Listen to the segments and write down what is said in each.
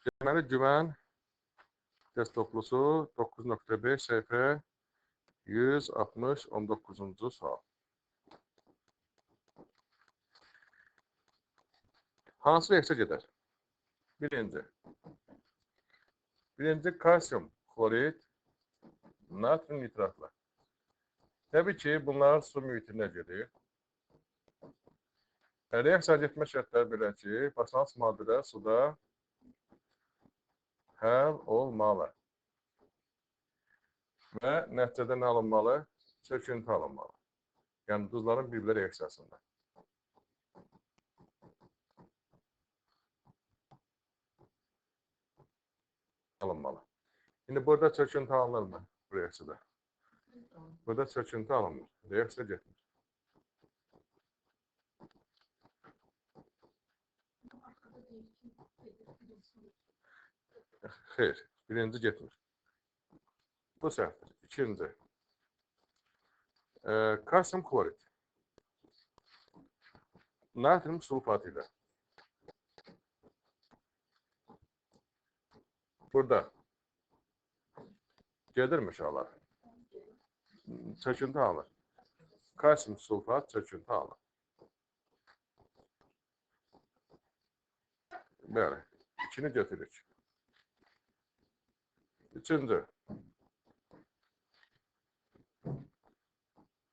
Deməli, güvən testoplusu 9.5 səhifə 160-19-cu sual. Hansı reaksiya gedər? Birinci kalsiyum klorid, natrium nitratla. Təbii ki, bunlar su mühitində gedir. Reaksiya getmə şərtləri belə ki, başlanğıc maddələr suda həll olmalı. Və nəticədə nə alınmalı? Çöküntü alınmalı. Yəni, duzların bir-birə reaksiyasında. Alınmalı. İndi burada çöküntü alınırmı bu reaksiyada? Burada çöküntü alınmır. Reaksiya getmir. Xeyr, birinci getmir. Bu səhvdir. İkinci. Kalsiyum klorid. Natrium sulfatı ilə. Burada gedirmi uşaqlar? Çöküntü alır. Kalsiyum sulfat çöküntü alır. Bəli, ikini götürürük. Üçüncü.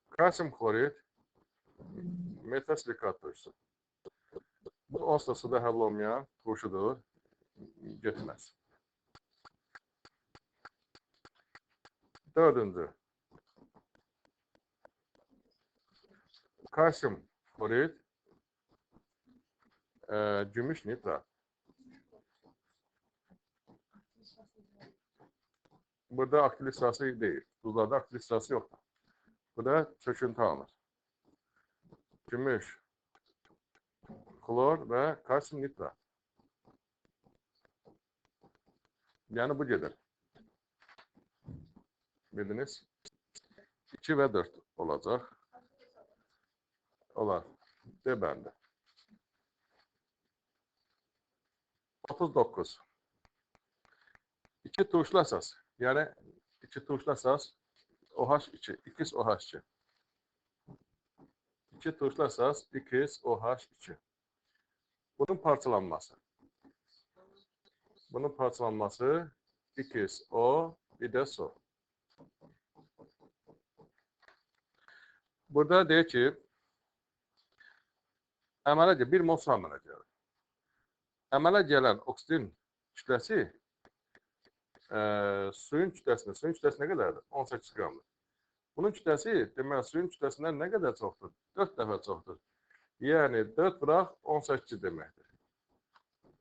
Kalsiyum klorid metasilikat turşusu. Bu onsuz da suda həll olmayan turşudur. Getməz. Dördüncü. Kalsiyum klorid gümüş nitrat. Burada aktivlik sırası değil. Tuzlarda aktivlik sırası yoktur. Burada çöküntü alınır. Gümüş, klor ve kalsiyum nitrat. Yani bu gelir. Bildiniz. 2 ve 4 olacak. Olar. De bende. 39. 2 tuşlu əsas. Yəni 2 tuşlu əsas OH2, 2OH2. 2 tuşlu əsas 2OH2. Bunun parçalanması. Bunun parçalanması 2O, bir də su. Burada deyir ki, əmələ bir mol su əmələ gəlir. Əmələ gələn oksigen kütləsi suyun kütləsi nə qədərdir? 18 qramdır. Bunun kütləsi, demək, suyun kütləsindən nə qədər çoxdur? 4 dəfə çoxdur. Yəni, 4 bıraq 18 deməkdir.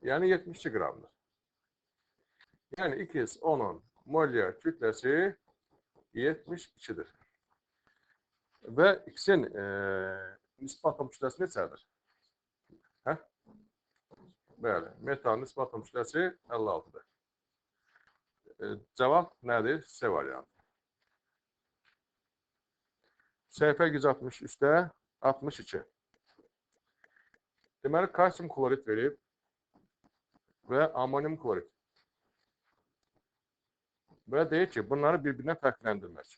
Yəni, 72 qramdır. Yəni, 2-10-un molyer kütləsi 72-dir. Və X-in nisbi atom kütləsi neçədir? Bəli, metanın nisbi atom kütləsi 56-dır. Cavab nədir? C variantı. Səhifə 163-də 62. Deməli, kalsiyum klorid verib və amonium klorid. Və deyir ki, bunları bir-birinə fərqləndirmək.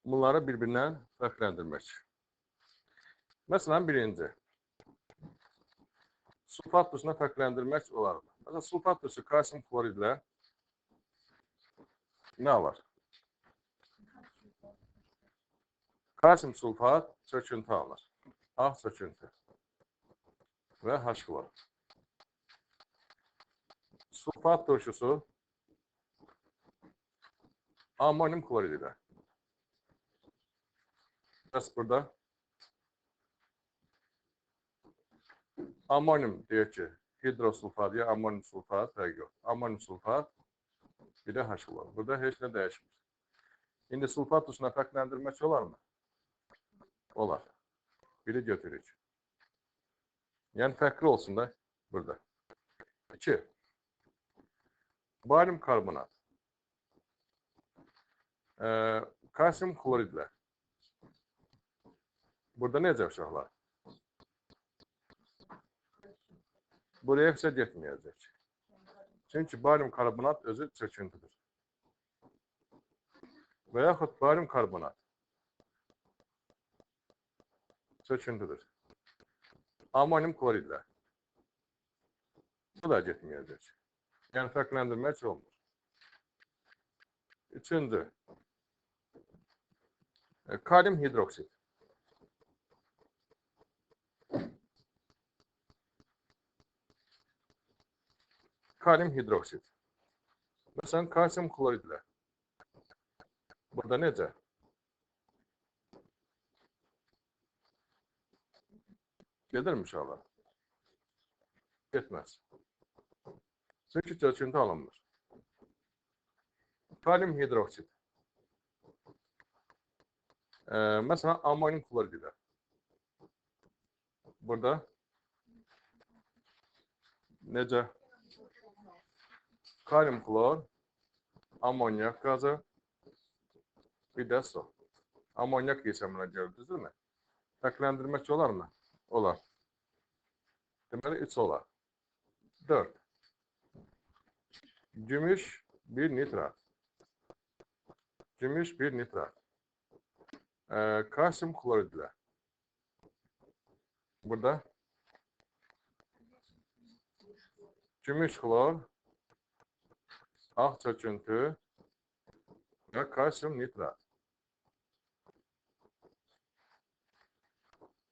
Bunları bir-birindən fərqləndirmək. Məsələn, birinci. Sulfat duzuna fərqləndirmək olar mı? Məsələn, sulfat duzu kalsiyum kloridlə nə var? Kalsiyum sulfat çöküntü alır. A çöküntü və H klor. Sulfat turşusu amonium klorid ilə. Bəs burada amonium deyir ki, hidrosulfat ya amonium sulfat fərqi yox. Amonium sulfat bir də H klor. Burada heç nə dəyişmir. İndi sulfat duzuna fərqləndirmək olar mı? Olar. Biri götürük. Yəni fərqli olsun da burada. 2. Barium karbonat. Kalsiyum kloridlə. Burada necə uşaqlar? Bu reaksiya getməyəcək. Çünki barium karbonat özü çöküntüdür. Və yaxud barium karbonat çöküntüdür. Amonium kloridlə. Bu da getməyəcək. Yəni fərqləndirmək olmur. Üçüncü, kalium hidroksid. Kalium hidroksid. Məsələn, kalsium kloridlə. Burada necə? Gedirmi uşaqlar? Getməz. Çünki çöküntü alınmır. Kalium hidroksid. Məsələn, amonium klorid ilə. Burada necə? Kalium klor, amonyak qazı, bir də su. Amonyak qiyəsəminə gördünüzmü? Fərqləndirmək olarmı? Olar. Deməli, 3 olar. 4. Gümüş, 1 nitrat. Gümüş, 1 nitrat. Kalsium kloridlə. Burada gümüş klor, ağ çöküntü və kalsium nitrat.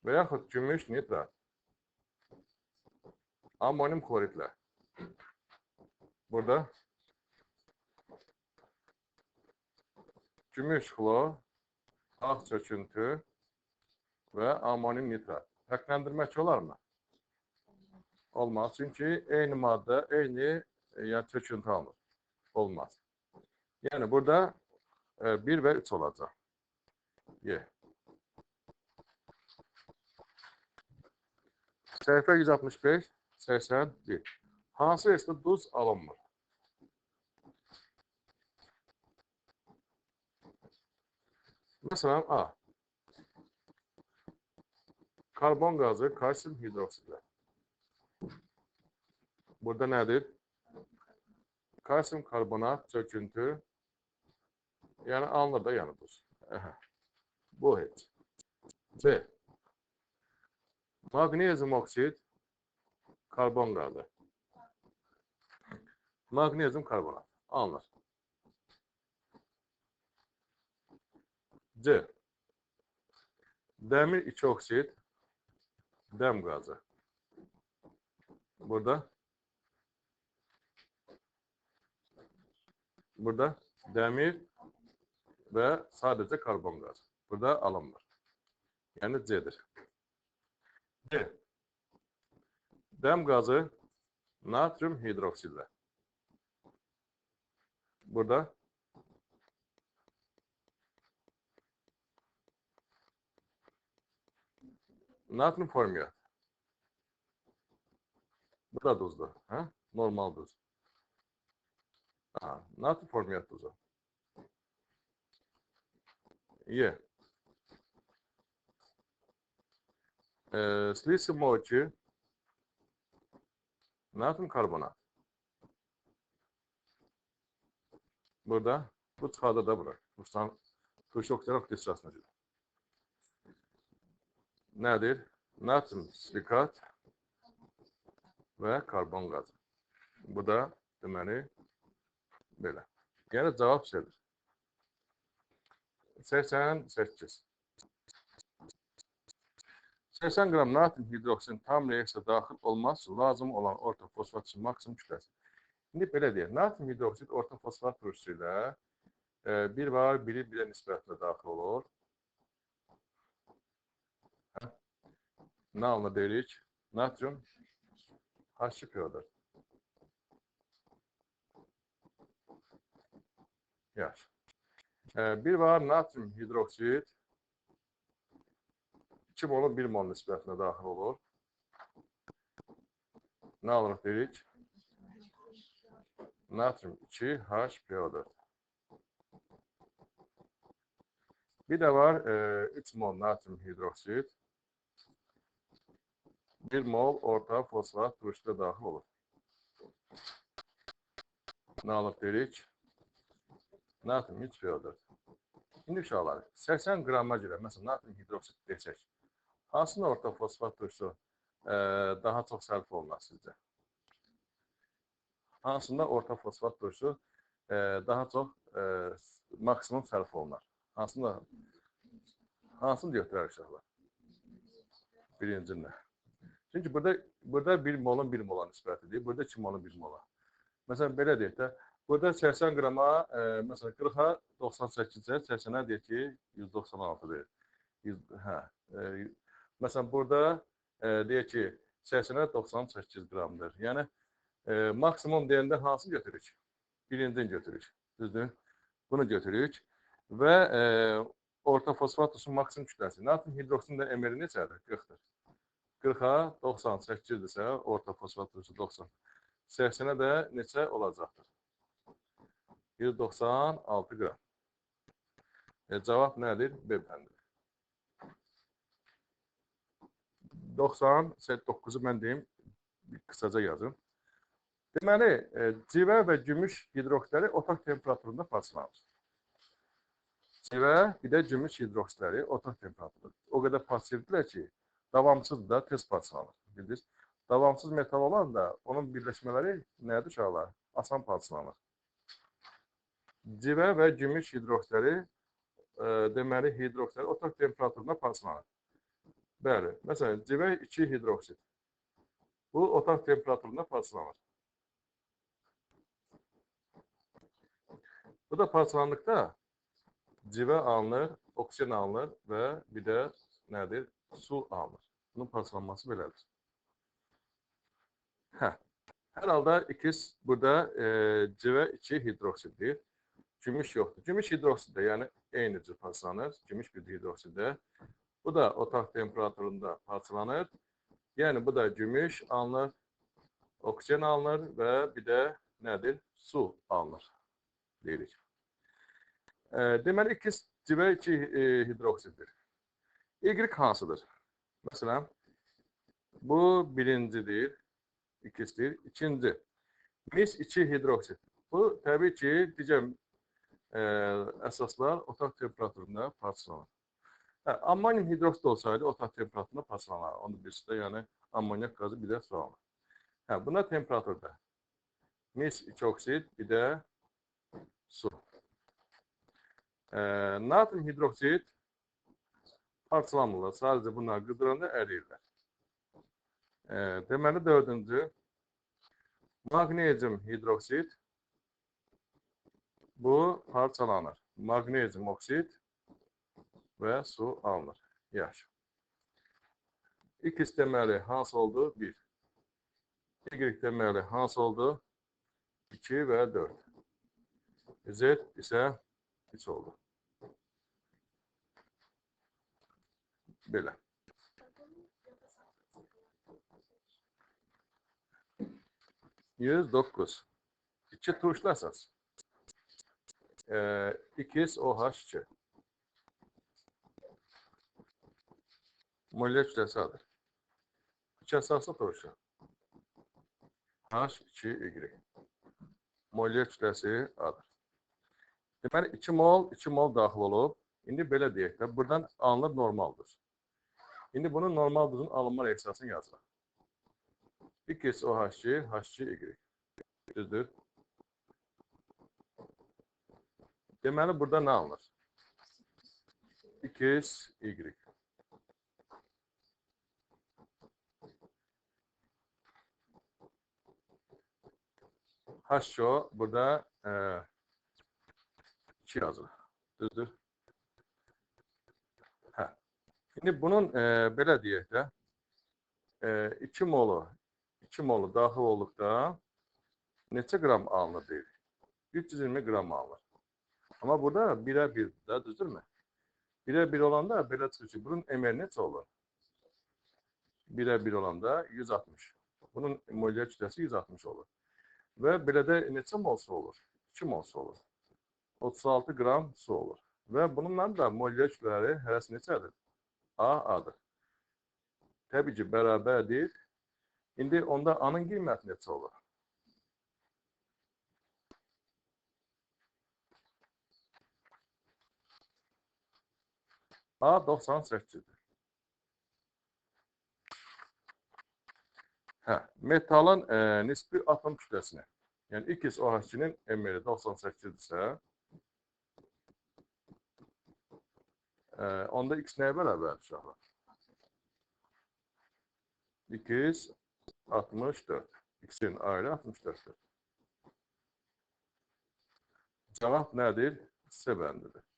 Və yaxud gümüş nitrat. Amonium kloridlə. Burada gümüş klor, ağ çöküntü və amonium nitrat. Fərqləndirmək olarmı? Olmaz. Çünki eyni maddə, eyni yəni çöküntü alır. Olmaz. Yəni burada 1 və 3 olacaq. Səhifə 165, 81. Hansı esdə duz alınmır? Məsələn, A. Karbon qazı, kalsium hidroksidlə. Burada nədir? Kalsium karbonat, çöküntü, yəni alınır da yəni duz. Bu heç. B. Magnezyum oksid, karbon qazı. Magnezyum karbonat, alınır. C. Dəmir 2 oksid, dəm qazı. Burada dəmir və sadəcə karbon qazı. Burada alınmır. Yəni C-dir. D. Dəm qazı natrium hidroksidlə. Burada natrium formiyat. Bu da duzdur. Normal duz. Natrium formiyat duzu. E. Silisyum molekülü natrium karbonat. Burada bu çıxarda da bırak. Turşu oksijen oksidasına gedir. Nədir? Natrium silikat və karbon qazı. Bu da deməli belə. Yəni cavab C-dir. 88. 80 qram natrium hidroksidin tam reaksiya daxil olmaz lazım olan orta fosfat üçün maksimum kütləsi. İndi belə deyək, natrium hidroksid orta fosfat turşusu ilə bir var, biri birə nisbətlə daxil olur. Nə alını deyirik? Natrium H2PO4. Yaxşı. Bir var natrium hidroksid 2 mol 1 mol nisbətlə daxil olur. Nə alırıq deyirik? Natrium 2HPO4. Bir de var 3 mol natrium hidroksid, 1 mol orta fosfat turşuda daxil olur. Nə alıb dedik? Natrium hidroksid. İndi uşaqlar, 80 qrama görə, məsələn, natrium hidroksid desək, hansında orta fosfat turşusu daha çox sərf olunur sizcə? Hansında orta fosfat turşusu daha çox maksimum sərf olunur? Hansını götürər uşaqlar? Birincində. Çünki burada 1 molun 1 mola nisbətidir. Burada 2 molun 1 mola. Məsələn, belə deyək də, burada 80 qrama, məsələn, 40-a 98-ə, 80-ə deyək ki, 196-dır. Məsələn, burada deyək ki, 80-ə 98 qramdır. Yəni, maksimum deyəndə hansı götürük? Birincini götürük. Düzdür? Bunu götürük. Və orta fosfat turşusunun maksimum kütləsi. Natrium hidroksidin də emeri neçədir? 40-dır. 40-a 98-dirsə, orta fosfat turşusu 90. 80-ə də neçə olacaqdır? 196 qram. Cavab nədir? B bəndidir. 99-u mən deyim, qısaca yazın. Deməli, civə və gümüş hidroksidləri otaq temperaturunda parçalanır. Civə, bir də gümüş hidroksidləri otaq temperaturunda. O qədər passivdirlər ki, davamsız da tez parçalanır. Bildiniz? Davamsız metal olan da onun birləşmələri nədir uşaqlar? Asan parçalanır. Civə və gümüş hidroksidləri, deməli, hidroksidləri otaq temperaturunda parçalanır. Bəli, məsələn, civə 2 hidroksid. Bu, otaq temperaturunda parçalanır. Bu da parçalandıqda civə alınır, oksigen alınır və bir də nədir? Su alınır. Bunun parçalanması belədir. Hər halda ikiz burada civə 2 hidroksiddir. Gümüş yoxdur. Gümüş hidroksiddə, yəni eyni cür parçalanır. Gümüş bir hidroksiddə. Bu da otaq temperaturunda parçalanır. Yəni bu da gümüş alınır, oksigen alınır və bir də nədir? Su alınır. Deyirik. Deməli, ikiz civə 2 hidroksiddir. Y hansıdır? Məsələn, bu birincidir, ikizdir. İkinci, mis 2 hidroksid. Bu, təbii ki, digər əsaslar otaq temperaturunda parçalanır. Ammonium hidroksid olsaydı, otaq temperaturunda parçalanır. Onun birisi də, yəni, ammonyak qazı bir də su alınır. Buna temperaturda mis 2 oksid, bir də su. Natrium hidroksid parçalanmırlar. Sadəcə bunları qıdıranda əriyirlər. Deməli, dördüncü, magnezium hidroksid. Bu parçalanır. Magnezium oksid və su alınır. Yaxşı. X deməli hansı oldu? 1. Y deməli hansı oldu? 2 və 4. Z isə 3 oldu. Belə. 109. 2 turşlu əsas. XOH2. Molekül kütləsi adır. 2 əsaslı turşu. H2Y. Molekül kütləsi adır. Deməli, 2 mol daxil olub. İndi belə deyək də, buradan alınır normaldır. İndi bunun normal duzun alınma reaksiyasını yazırıq. XOH2, H2Y. Düzdür. Deməli, burada nə alınır? XY. HO burada 2 yazılır. Düzdür. Şimdi bunun belə deyək də 2 molu daxil olduqda neçə qram alınır deyil? 320 qram alınır. Amma burada 1'ə 1 də, düzdürmü? 1'ə 1 olanda belə çıxır ki, bunun emeri neçə olur? 1'ə 1 olanda 160. Bunun molekül kütləsi 160 olur. Və belə də neçə mol su olur? 2 mol su olur. 36 qram su olur. Və bununla da molekülər kütlələri hərəsi neçədir? A, A-dır. Təbii ki, bərabərdir. İndi onda A-nın qiyməti neçə olur? A 98-dir. Hə, metalın nisbi atom kütləsinə. Yəni 2OH2-nin ml 98-dirsə, onda X nəyə bərabərdir uşaqlar? 264. X-in ayrı 64-dür. Cavab nədir? C bəndidir.